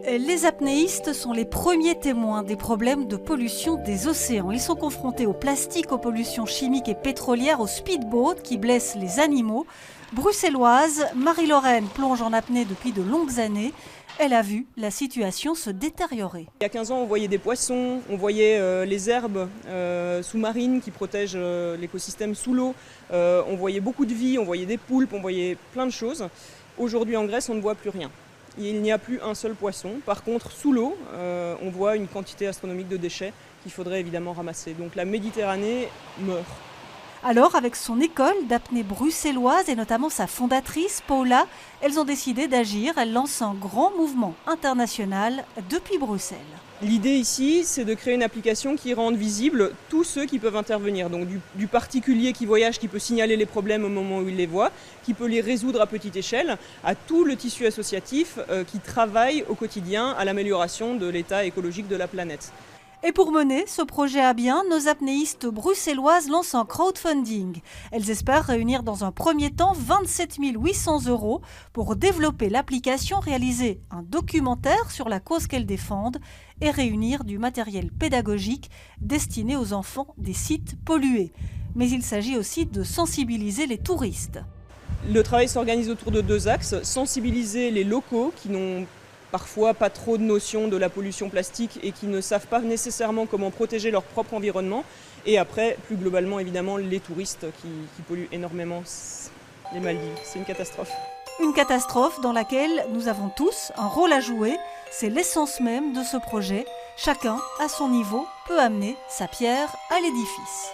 Les apnéistes sont les premiers témoins des problèmes de pollution des océans. Ils sont confrontés au plastique, aux pollutions chimiques et pétrolières, aux speedboats qui blessent les animaux. Bruxelloise, Marie-Lorraine plonge en apnée depuis de longues années. Elle a vu la situation se détériorer. Il y a 15 ans, on voyait des poissons, on voyait les herbes sous-marines qui protègent l'écosystème sous l'eau. On voyait beaucoup de vie, on voyait des poulpes, on voyait plein de choses. Aujourd'hui en Grèce, on ne voit plus rien. Il n'y a plus un seul poisson. Par contre, sous l'eau, on voit une quantité astronomique de déchets qu'il faudrait évidemment ramasser. Donc la Méditerranée meurt. Alors, avec son école d'apnée bruxelloise et notamment sa fondatrice, Paula, elles ont décidé d'agir. Elles lancent un grand mouvement international depuis Bruxelles. L'idée ici, c'est de créer une application qui rende visible tous ceux qui peuvent intervenir. Donc du particulier qui voyage, qui peut signaler les problèmes au moment où il les voit, qui peut les résoudre à petite échelle, à tout le tissu associatif qui travaille au quotidien à l'amélioration de l'état écologique de la planète. Et pour mener ce projet à bien, nos apnéistes bruxelloises lancent un crowdfunding. Elles espèrent réunir dans un premier temps 27 800 € pour développer l'application, réaliser un documentaire sur la cause qu'elles défendent et réunir du matériel pédagogique destiné aux enfants des sites pollués. Mais il s'agit aussi de sensibiliser les touristes. Le travail s'organise autour de deux axes. Sensibiliser les locaux qui n'ont parfois pas trop de notions de la pollution plastique et qui ne savent pas nécessairement comment protéger leur propre environnement. Et après, plus globalement, évidemment, les touristes qui polluent énormément les Maldives. C'est une catastrophe. Une catastrophe dans laquelle nous avons tous un rôle à jouer. C'est l'essence même de ce projet. Chacun, à son niveau, peut amener sa pierre à l'édifice.